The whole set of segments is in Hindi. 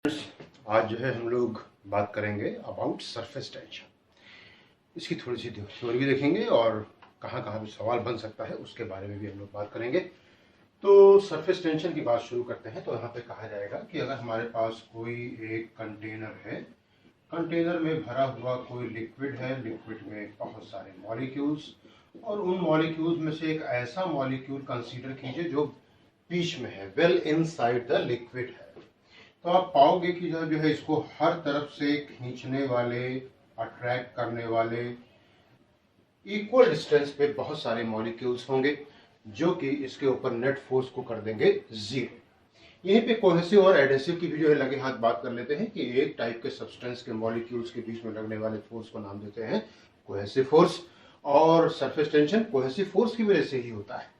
आज जो है हम लोग बात करेंगे अबाउट सरफेस टेंशन। इसकी थोड़ी सी थ्योरी भी देखेंगे और कहाँ कहाँ पे सवाल बन सकता है उसके बारे में भी हम लोग बात करेंगे। तो सरफेस टेंशन की बात शुरू करते हैं। तो यहाँ पे कहा जाएगा कि अगर हमारे पास कोई एक कंटेनर है, कंटेनर में भरा हुआ कोई लिक्विड है, लिक्विड में बहुत सारे मॉलिक्यूल्स, और उन मॉलिक्यूल्स में से एक ऐसा मॉलिक्यूल कंसीडर कीजिए जो बीच में है, वेल इनसाइड द लिक्विड है। तो आप पाओगे कि जो है इसको हर तरफ से खींचने वाले, अट्रैक्ट करने वाले इक्वल डिस्टेंस पे बहुत सारे मॉलिक्यूल्स होंगे जो कि इसके ऊपर नेट फोर्स को कर देंगे जीरो। यहीं पे कोहेसिव और एडहेसिव की भी जो है लगे हाथ बात कर लेते हैं कि एक टाइप के सब्सटेंस के मॉलिक्यूल्स के बीच में लगने वाले फोर्स को नाम देते हैं कोहेसिव फोर्स, और सरफेस टेंशन कोहेसिव फोर्स की वजह से ही होता है।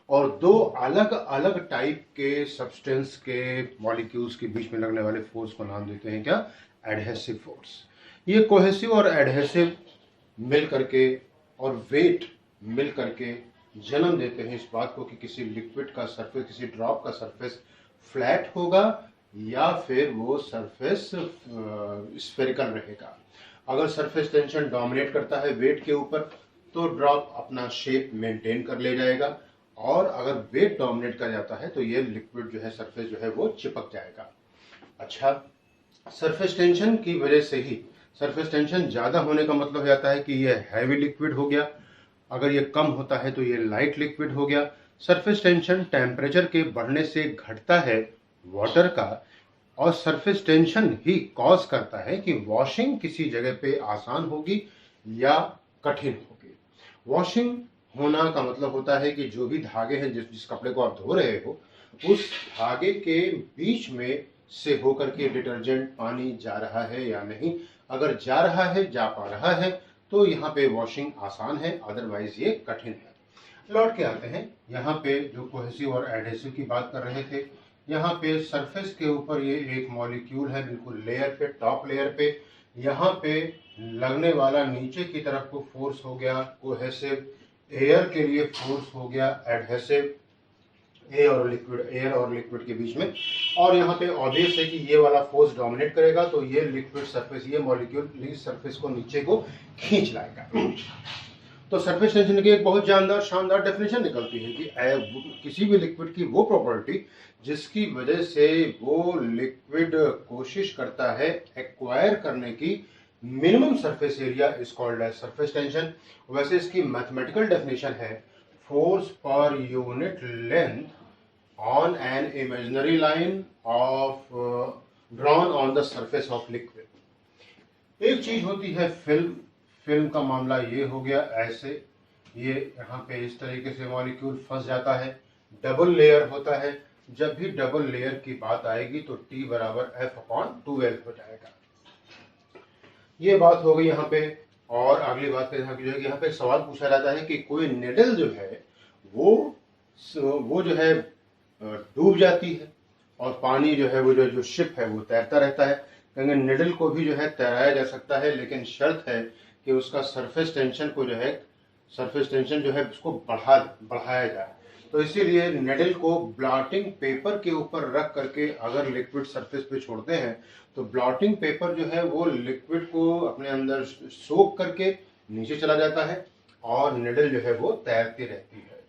और दो अलग अलग टाइप के सब्सटेंस के मॉलिक्यूल्स के बीच में लगने वाले फोर्स को नाम देते हैं क्या? Adhesive force. ये कोहेसिव और एडहेसिव मिल करके और वेट मिल करके जन्म देते हैं इस बात को कि किसी लिक्विड का सरफेस, किसी ड्रॉप का सरफेस फ्लैट होगा या फिर वो सरफेस स्फेरिकल रहेगा। अगर सरफेस टेंशन डोमिनेट करता है वेट के ऊपर तो ड्रॉप अपना शेप मेंटेन कर ले जाएगा, और अगर वेट डोमिनेट कर जाता है तो ये लिक्विड जो है, सरफेस जो है वो चिपक जाएगा। अच्छा, सरफेस टेंशन की वजह से ही सरफेस टेंशन ज्यादा होने का मतलब हो जाता है कि ये हैवी लिक्विड हो गया, अगर ये कम होता है तो ये लाइट लिक्विड हो गया। सरफेस टेंशन टेम्परेचर के बढ़ने से घटता है वाटर का, और सरफेस टेंशन ही कॉज करता है कि वॉशिंग किसी जगह पे आसान होगी या कठिन होगी। वॉशिंग होना का मतलब होता है कि जो भी धागे हैं, जिस कपड़े को आप धो रहे हो, उस धागे के बीच में से होकर के डिटर्जेंट पानी जा रहा है या नहीं। अगर जा रहा है, जा पा रहा है, तो यहाँ पे वॉशिंग आसान है, अदरवाइज ये कठिन है। लौट के आते हैं यहाँ पे जो कोहेसिव और एडहेसिव की बात कर रहे थे। यहाँ पे सरफेस के ऊपर ये एक मॉलिक्यूल है, बिल्कुल लेयर पे, टॉप लेयर पे। यहाँ पे लगने वाला नीचे की तरफ को फोर्स हो गया कोहेसिव, एयर के लिए फोर्स हो गया एडहेसिव, एयर और लिक्विड के बीच में। और यहाँ पे ऑब्वियस है कि ये वाला फोर्स डोमिनेट करेगा तो ये लिक्विड सरफेस, ये मॉलिक्यूल सरफेस को नीचे को खींच लाएगा। तो सरफेस टेंशन की एक बहुत शानदार डेफिनेशन निकलती है कि किसी भी लिक्विड की वो प्रॉपर्टी जिसकी वजह से वो लिक्विड कोशिश करता है एक्वायर करने की minimum surface area is called as surface tension. वैसे इसकी मैथमेटिकल डेफिनेशन है force per unit length on an imaginary line of drawn on the surface of liquid. एक चीज होती है फिल्म, फिल्म का मामला ये हो गया, ऐसे ये यहाँ पे इस तरीके से मॉलिक्यूल फंस जाता है, डबल लेयर होता है। जब भी डबल लेयर की बात आएगी तो T बराबर F/2L हो जाएगा। ये बात हो गई यहाँ पे। और अगली बात जो है यहाँ पे सवाल पूछा जाता है कि कोई निडल जो है वो जो है डूब जाती है और पानी जो है वो जो शिप है वो तैरता रहता है। कहेंगे निडल को भी जो है तैराया जा सकता है, लेकिन शर्त है कि उसका सरफेस टेंशन जो है उसको बढ़ाया जाए। तो इसीलिए निडल को ब्लॉटिंग पेपर के ऊपर रख करके अगर लिक्विड सरफेस पे छोड़ते हैं तो ब्लॉटिंग पेपर जो है वो लिक्विड को अपने अंदर सोख करके नीचे चला जाता है और निडल जो है वो तैरती रहती है।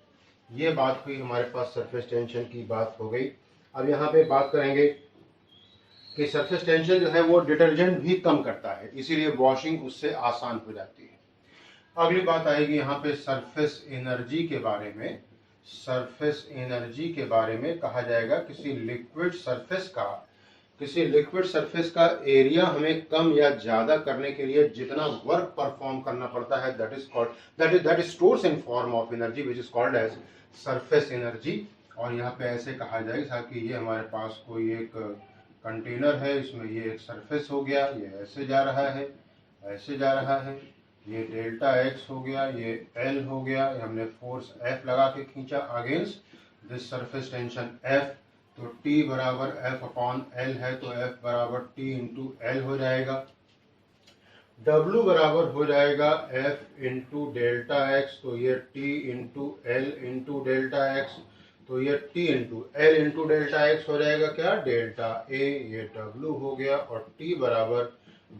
ये बात हुई हमारे पास, सरफेस टेंशन की बात हो गई। अब यहाँ पे बात करेंगे कि सरफेस टेंशन जो है वो डिटर्जेंट भी कम करता है, इसीलिए वॉशिंग उससे आसान हो जाती है। अगली बात आएगी यहाँ पे सरफेस एनर्जी के बारे में। सरफेस एनर्जी के बारे में कहा जाएगा किसी लिक्विड सरफेस का एरिया हमें कम या ज्यादा करने के लिए जितना वर्क परफॉर्म करना पड़ता है, that is stores in form of energy which is called as surface energy. और यहाँ पे ऐसे कहा जाएगा कि ये हमारे पास कोई एक कंटेनर है, इसमें ये एक सरफेस हो गया, ये ऐसे जा रहा है, ऐसे जा रहा है, ये डेल्टा x हो गया, ये L हो गया, हमने फोर्स F लगा के खींचा against this surface tension F। तो T बराबर F/L है तो F बराबर T इंटू L हो जाएगा। W बराबर हो जाएगा F इंटू डेल्टा x, तो ये T into L into delta x। तो ये T into L into delta x हो जाएगा क्या, डेल्टा ए, ये W हो गया, और T बराबर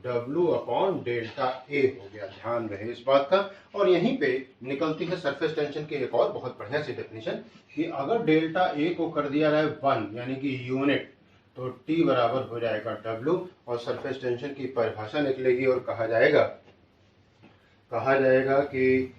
W अपॉन डेल्टा ए हो गया। ध्यान रहे इस बात का। और यहीं पे निकलती है सरफेस टेंशन की एक और बहुत बढ़िया सी डेफिनेशन कि अगर डेल्टा ए को कर दिया जाए 1 यानी कि यूनिट, तो T बराबर हो जाएगा W और सरफेस टेंशन की परिभाषा निकलेगी और कहा जाएगा कि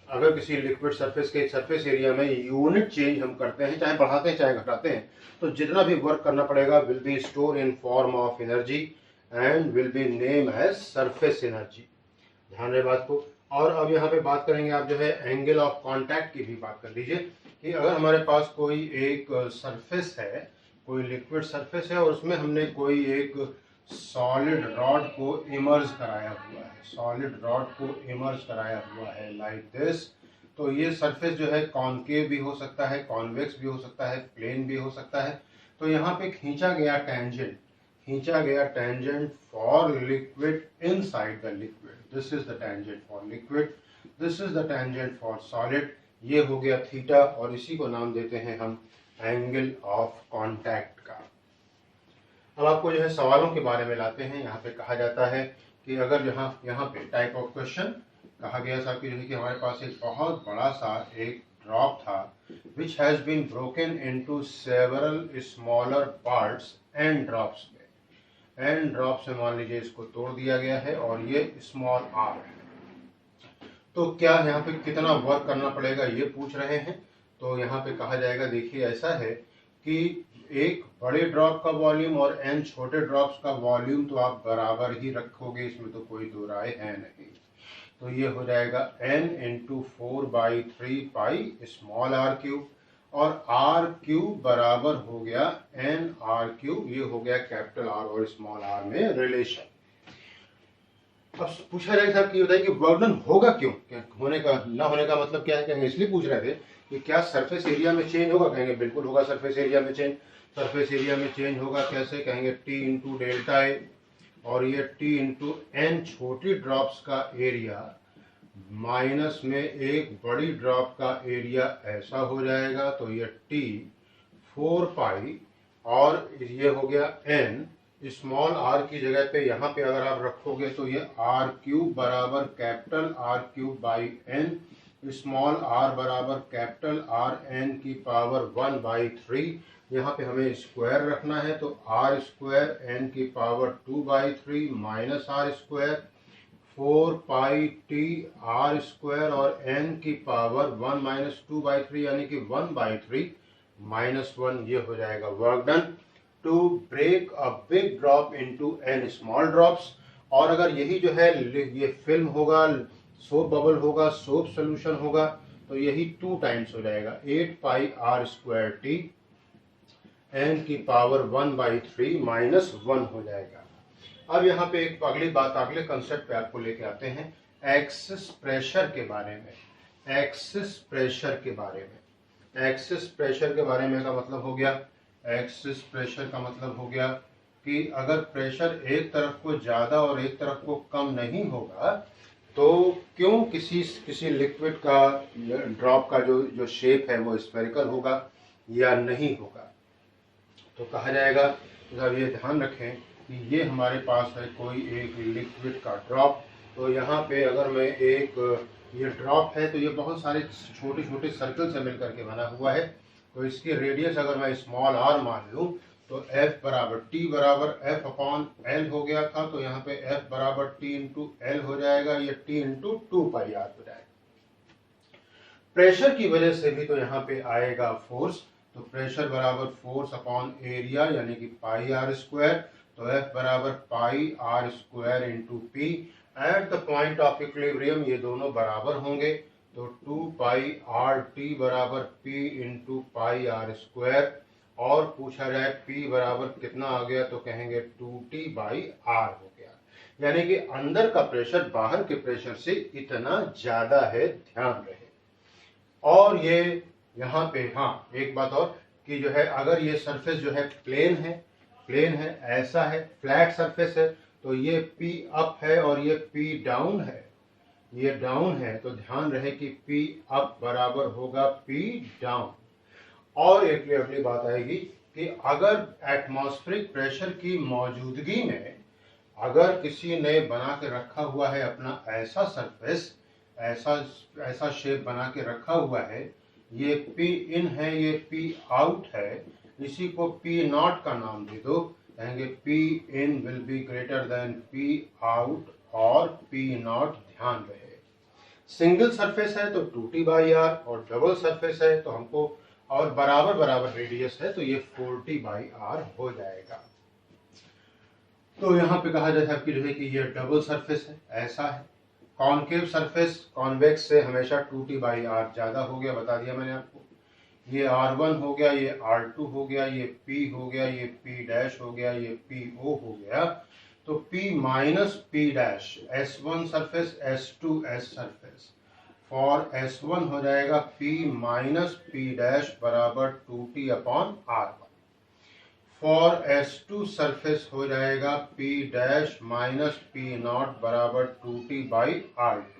अगर किसी लिक्विड सरफेस के सरफेस एरिया में यूनिट चेंज हम करते हैं, चाहे बढ़ाते हैं चाहे घटाते हैं, तो जितना भी वर्क करना पड़ेगा will be store in form of energy and will be name as surface energy. ध्यान रहे बात को। और अब यहाँ पे बात करेंगे आप जो है एंगल ऑफ कांटेक्ट की भी बात कर लीजिए कि अगर हमारे पास कोई एक सरफेस है, कोई लिक्विड सरफेस है और उसमें हमने कोई एक सॉलिड रॉड को इमर्ज कराया हुआ है, सॉलिड रॉड को इमर्ज कराया हुआ है लाइक दिस, तो ये सरफेस जो है कॉनकेव भी हो सकता है, कॉन्वेक्स भी हो सकता है, प्लेन भी हो सकता है। तो यहाँ पे खींचा गया tangent for liquid inside the liquid, this is the tangent for liquid, this is the tangent for solid, ये हो गया थीटा, और इसी को नाम देते हैं हम एंगल ऑफ कांटेक्ट का। अब आपको जो है सवालों के बारे में लाते हैं। यहाँ पे कहा जाता है कि अगर यहाँ पे टाइप ऑफ क्वेश्चन कहा गया था कि हमारे पास एक बहुत बड़ा सा एक ड्रॉप था which has been broken into several smaller parts and drops में, एंड ड्रॉप से मान लीजिए इसको तोड़ दिया गया है और ये स्मॉल आर है, तो क्या यहाँ पे कितना वर्क करना पड़ेगा ये पूछ रहे हैं। तो यहाँ पे कहा जाएगा, देखिए ऐसा है कि एक बड़े ड्रॉप का वॉल्यूम और n छोटे ड्रॉप्स का वॉल्यूम तो आप बराबर ही रखोगे, इसमें तो कोई दो राय है नहीं। तो ये हो जाएगा n into 4/3 pi small R cube, और आर क्यूब बराबर हो गया n आर क्यूब, ये हो गया कैपिटल आर और स्मॉल आर में रिलेशन। अब पूछा जाएगा साहब कि बताइए कि वर्क डन होगा क्यों, होने का ना होने का मतलब क्या है, कहेंगे इसलिए पूछ रहे थे कि क्या सरफेस एरिया में चेंज होगा, कहेंगे बिल्कुल होगा सरफेस एरिया में चेंज। सरफेस एरिया में चेंज होगा कैसे, कहेंगे T इंटू डेल्टा ए, और ये T इंटू एन छोटी ड्रॉप्स का एरिया माइनस में एक बड़ी ड्रॉप का एरिया ऐसा हो जाएगा, तो ये T 4 पाई और ये हो गया n, स्मॉल r की जगह पे यहाँ पे अगर आप रखोगे तो ये r क्यूब बराबर capital R cube by n, small r बराबर कैपिटल R n की पावर 1/3, यहाँ पे हमें स्क्वायर रखना है तो r स्क्वायर n की power 2/3 minus r square 4 pi t r square और n की पावर 1 माइनस 2/3 यानी कि 1/3 माइनस 1, ये हो जाएगा work done to break a big drop into n small drops. और अगर यही जो है ये फिल्म होगा, सोप बबल होगा, सोप सोल्यूशन होगा, तो यही 2 टाइम्स हो जाएगा 8 पाई r स्क्वायर t n की पावर 1/3 माइनस 1 हो जाएगा। अब यहाँ पे एक अगली बात, अगले कंसेप्ट पे आपको लेके आते हैं एक्सिस प्रेशर के बारे में। एक्सिस प्रेशर के बारे में, एक्सिस प्रेशर के बारे में का मतलब हो गया, एक्सिस प्रेशर का मतलब हो गया कि अगर प्रेशर एक तरफ को ज्यादा और एक तरफ को कम नहीं होगा तो क्यों किसी लिक्विड का ड्रॉप का जो शेप है वो स्फेरिकल होगा या नहीं होगा। तो कहा जाएगा, तो ये ध्यान रखें कि ये हमारे पास है कोई एक लिक्विड का ड्रॉप, तो यहाँ पे अगर मैं एक ये ड्रॉप है तो ये बहुत सारे छोटे छोटे सर्कल से मिलकर के बना हुआ है, तो इसकी रेडियस अगर मैं स्मॉल r मान लूँ तो F बराबर T बराबर F अपॉन L हो गया था, तो यहाँ पे F बराबर T इंटू L हो जाएगा, ये T इंटू 2 पाई r हो जाएगा। प्रेशर की वजह से भी तो यहाँ पे आएगा फोर्स, तो प्रेशर बराबर फोर्स अपॉन एरिया यानी कि पाई r स्क्वायर, तो F बराबर पाई r square into P। At the point of equilibrium ये दोनों बराबर होंगे, तो 2 पाई r t बराबर P into pi r square, और पूछा जाए P बराबर कितना आ गया तो कहेंगे 2t बाई r हो गया, यानी कि अंदर का प्रेशर बाहर के प्रेशर से इतना ज्यादा है, ध्यान रहे। और ये यहाँ पे हाँ एक बात और कि जो है अगर ये सरफेस जो है प्लेन है ऐसा है, फ्लैट सरफेस है, तो ये P अप है और ये P डाउन है, ये डाउन है, तो ध्यान रहे कि P अप बराबर होगा P डाउन। और एक अगली बात आएगी कि अगर एटमॉस्फेरिक प्रेशर की मौजूदगी में अगर किसी ने बना के रखा हुआ है अपना ऐसा सरफेस, ऐसा शेप बना के रखा हुआ है, ये P इन है, ये P आउट है, इसी को P नॉट का नाम दे दो, कहेंगे P in will be greater than P out और P नॉट। ध्यान रहे सिंगल सरफेस है तो 2T/R और डबल सरफेस है तो हमको और बराबर बराबर रेडियस है तो ये 4T/R हो जाएगा। तो यहाँ पे कहा जाता है कि जो है कि ये डबल सरफेस है, ऐसा है। कॉनकेव सरफेस कॉन्वेक्स से हमेशा 2T/R ज्यादा हो गया, बता दिया मैंने आपको। ये R1 हो गया, ये R2 हो गया, ये P हो गया, ये P डैश हो गया, ये PO हो गया, तो P minus P dash S1 surface S2 S surface for S1 हो जाएगा P माइनस P डैश बराबर 2T/R1। फॉर S2 सरफेस हो जाएगा P dash minus P not बराबर 2T/R2।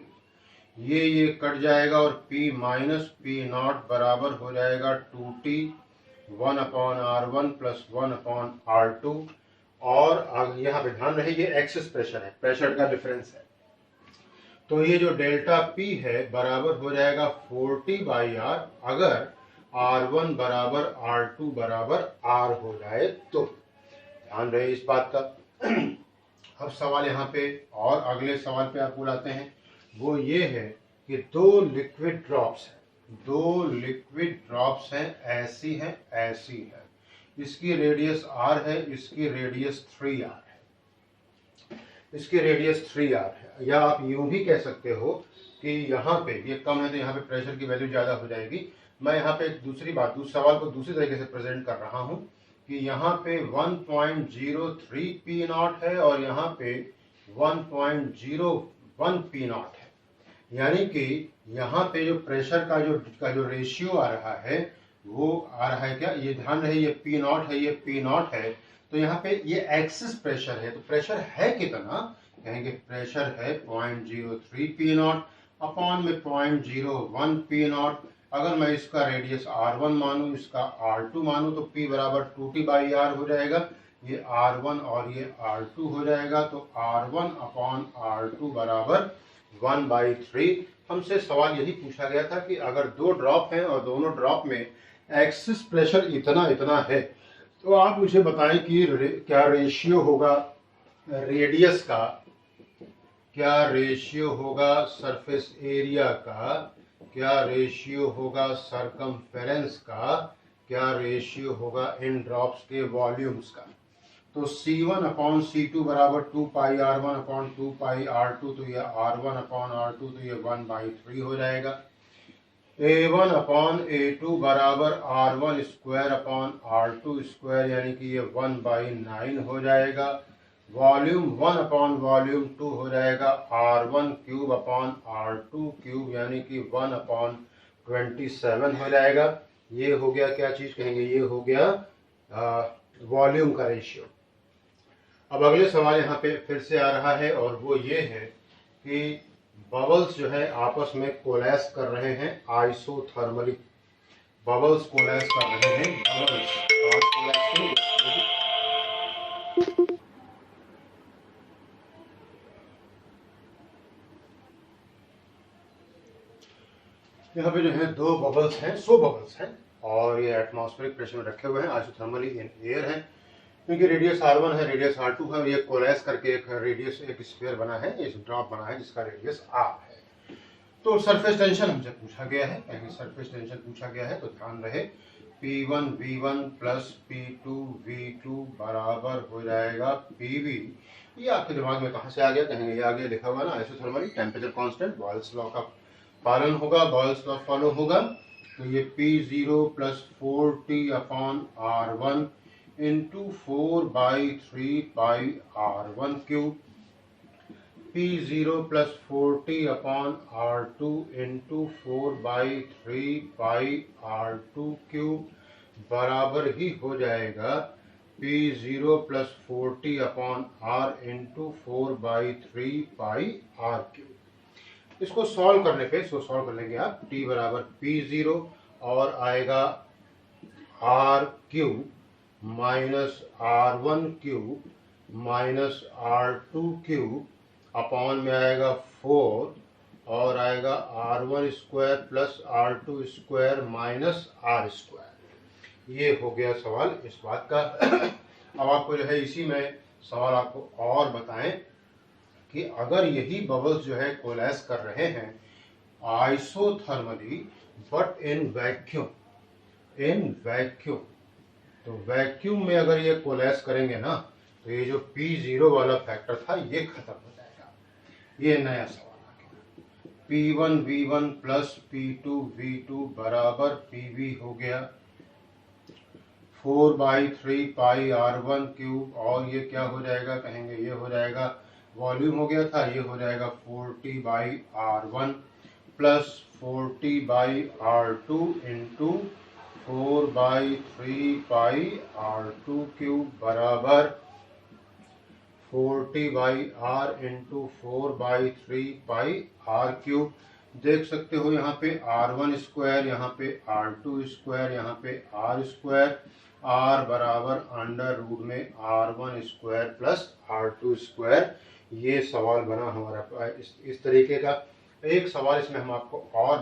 ये कट जाएगा और P माइनस P नॉट बराबर हो जाएगा 2T 1/R1 प्लस 1/R2। और यहाँ पे ध्यान रहे ये एक्सिस प्रेशर है, प्रेशर का डिफरेंस है, तो ये जो डेल्टा P है बराबर हो जाएगा 4T/R अगर R1 बराबर R2 बराबर R हो जाए तो। ध्यान रहे इस बात का। अब सवाल यहाँ पे और अगले सवाल पे आप बुलाते हैं, वो ये है कि दो लिक्विड ड्रॉप्स हैं, ऐसी है, ऐसी है, इसकी रेडियस R है, इसकी रेडियस 3R है, इसकी रेडियस 3R है। या आप यूं भी कह सकते हो कि यहाँ पे ये कम है तो यहाँ पे प्रेशर की वैल्यू ज्यादा हो जाएगी। मैं यहाँ पे दूसरे सवाल को दूसरी तरीके से प्रेजेंट कर रहा हूँ कि यहाँ पे 1.03 P नॉट है और यहाँ पे 1.01 P नॉट है, यानी कि यहाँ पे जो प्रेशर का जो रेशियो आ रहा है वो आ रहा है क्या, ये ध्यान रहे ये P नॉट है, ये P नॉट है, तो यहाँ पे ये एक्सिस प्रेशर है, तो प्रेशर है कितना, कहेंगे प्रेशर है 0.03 P नॉट अपॉन में 0.01 P नॉट। अगर मैं इसका रेडियस R1 मानूं, इसका R2 मानूं, तो P बराबर 2T/R हो जाएगा, ये R1 और ये R2 हो जाएगा, तो R1 अपॉन R2 बराबर 1/3। हमसे सवाल यही पूछा गया था कि अगर दो ड्रॉप हैं और दोनों ड्रॉप में एक्सिस प्रेशर इतना है, तो आप मुझे बताएं कि क्या रेशियो होगा रेडियस का, क्या रेशियो होगा सरफेस एरिया का, क्या रेशियो होगा सरकमफेरेंस का, क्या रेशियो होगा इन ड्रॉप्स के वॉल्यूम्स का। तो C1/C2 बराबर 2πR1/2πR2, तो ये R1/R2, तो ये 1/3 हो जाएगा। A1/A2 बराबर R1² यानी कि ये 1/9 हो जाएगा। वॉल्यूम 1/वॉल्यूम 2 हो जाएगा R1³ यानी कि 1/27 हो जाएगा। ये हो गया क्या चीज कहेंगे, ये हो गया वॉल्यूम का रेशियो। अब अगले सवाल यहाँ पे फिर से आ रहा है और वो ये है कि बबल्स जो है आपस में कोलैप्स कर रहे हैं आइसोथर्मली, बबल्स कोलैप्स कर रहे हैं, बबल्स और कोलैप्सिंग। यहाँ पे जो है दो बबल्स हैं, 100 बबल्स हैं और ये एटमॉस्फेरिक प्रेशर में रखे हुए हैं, आइसोथर्मली इन एयर हैं, क्योंकि रेडियस R1 है, रेडियस R2 है और ये कोलैप्स करके एक स्फीयर बना है, एक ड्रॉप बना है जिसका रेडियस R है। तो सरफेस टेंशन हमसे पूछा गया है, सरफेस टेंशन पूछा गया है, तो ध्यान रहे P1 V1 plus P2 V2 बराबर हो जाएगा PV। ये आपके दिमाग में कहाँ से आ गया, कहेंगे ये आगे लिखा हुआ ना isothermally temperature constant, Boyle's law का पालन होगा, बॉयल्स लॉ फॉलो होगा। तो ये P0 plus 4T/R1 into 4/3πR1³ P0 plus 4T/R2 into 4/3πR2³ बराबर ही हो जाएगा P0 plus 4T/R into 4/3πR3। इसको सॉल्व करने पे इसको सॉल्व कर लेंगे आप। t बराबर P0 और आएगा R³ minus R1³ minus R2³ upon में आएगा 4 और आएगा R1² plus R2² minus R²। ये हो गया सवाल इस बात का। अब आपको जो है इसी में सवाल आपको और बताएं कि अगर यही बबल्स जो है कोलैस कर रहे हैं आइसोथर्मली बट इन वैक्यूम, तो वैक्यूम में अगर ये कोलैस करेंगे ना तो ये जो P0 वाला फैक्टर था ये खत्म हो जाएगा। ये नया सवाल आ गया। P1V1 प्लस P2V2 बराबर PV हो गया 4/3 पाई R1³ और ये क्या हो जाएगा कहेंगे, ये हो जाएगा वॉल्यूम हो गया था, ये हो जाएगा 40/R1 प्लस 40/R2 इंटू 4/3 पाई R2³ बराबर 40/R इंटू 4/3 पाई R³। देख सकते हो यहाँ पे R1², यहाँ पे R2², यहाँ पे R², R बराबर अंडर रूट में R1² प्लस R2²। ये सवाल बना हमारा इस तरीके का। एक सवाल इसमें हम आपको और